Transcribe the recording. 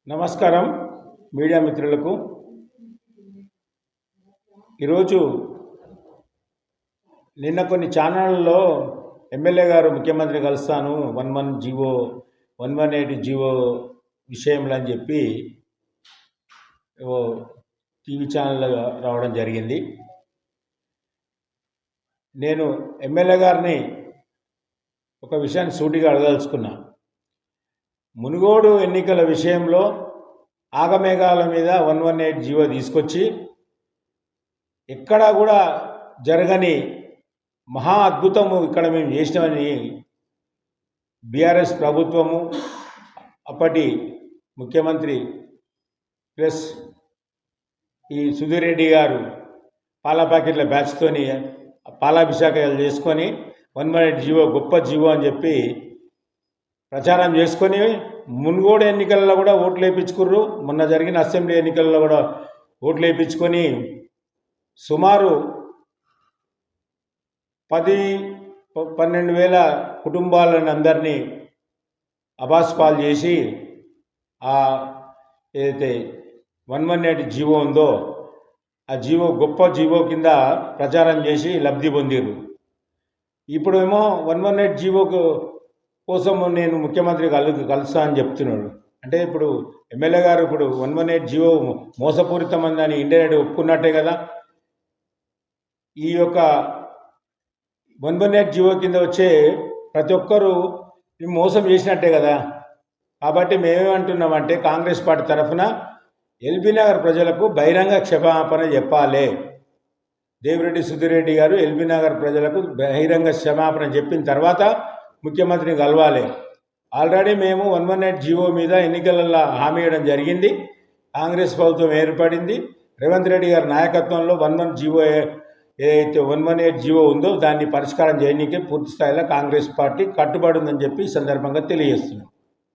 నమస్కారం మీడియా మిత్రులకు. ఈరోజు నిన్న కొన్ని ఛానళ్ళలో ఎమ్మెల్యే గారు ముఖ్యమంత్రి కలుస్తాను 118 జీవో విషయంలో అని చెప్పి టీవీ ఛానల్లో రావడం జరిగింది. నేను ఎమ్మెల్యే గారిని ఒక విషయాన్ని సూటిగా అడగదలుచుకున్నా. మునుగోడు ఎన్నికల విషయంలో ఆగమేఘాల మీద 118 జీవో తీసుకొచ్చి ఎక్కడా కూడా జరగని మహా అద్భుతము ఇక్కడ మేము చేసినామని బీఆర్ఎస్ ప్రభుత్వము, అప్పటి ముఖ్యమంత్రి ప్లస్ ఈ సుధీర్ రెడ్డి గారు పాల ప్యాకెట్ల బ్యాచ్తోని పాలాభిషేకాలు చేసుకొని 118 జీవో గొప్ప జీవో అని చెప్పి ప్రచారం చేసుకొని మునుగోడు ఎన్నికల్లో కూడా ఓట్లు వేయించుకుర్రు. మొన్న జరిగిన అసెంబ్లీ ఎన్నికల్లో కూడా ఓట్లు వేయించుకొని సుమారు 10-12 వేల కుటుంబాలను అందరినీ అబాస్పాలు చేసి ఏదైతే 118 జీవో ఉందో ఆ జీవో గొప్ప జీవో కింద ప్రచారం చేసి లబ్ధి పొందిరు. ఇప్పుడేమో 118 జీవో కోసం నేను ముఖ్యమంత్రి కలుస్తా అని చెప్తున్నాడు. అంటే ఇప్పుడు ఎమ్మెల్యే గారు ఇప్పుడు 118 జీవో మోసపూరితమందని ఇండైరెక్ట్ ఒప్పుకున్నట్టే కదా. ఈ యొక్క 118 జీవో కింద వచ్చే ప్రతి ఒక్కరూ మోసం చేసినట్టే కదా. కాబట్టి మేమేమంటున్నామంటే కాంగ్రెస్ పార్టీ తరఫున ఎల్బీ నగర్ ప్రజలకు బహిరంగ క్షమాపణ చెప్పాలి. దేవిరెడ్డి సుధీర్ రెడ్డి గారు ఎల్బీ నగర్ ప్రజలకు బహిరంగ క్షమాపణ చెప్పిన తర్వాత ముఖ్యమంత్రిని కలవాలి. ఆల్రెడీ మేము 118 జీవో మీద ఎన్నికలలో హామీ ఇవ్వడం జరిగింది. కాంగ్రెస్ ప్రభుత్వం ఏర్పడింది. రేవంత్ రెడ్డి గారి నాయకత్వంలో 118 జీవో ఏదైతే 118 జీవో ఉందో దాన్ని పరిష్కారం చేయడానికి పూర్తి స్థాయిలో కాంగ్రెస్ పార్టీ కట్టుబడి ఉందని చెప్పి ఈ సందర్భంగా తెలియజేస్తున్నాం.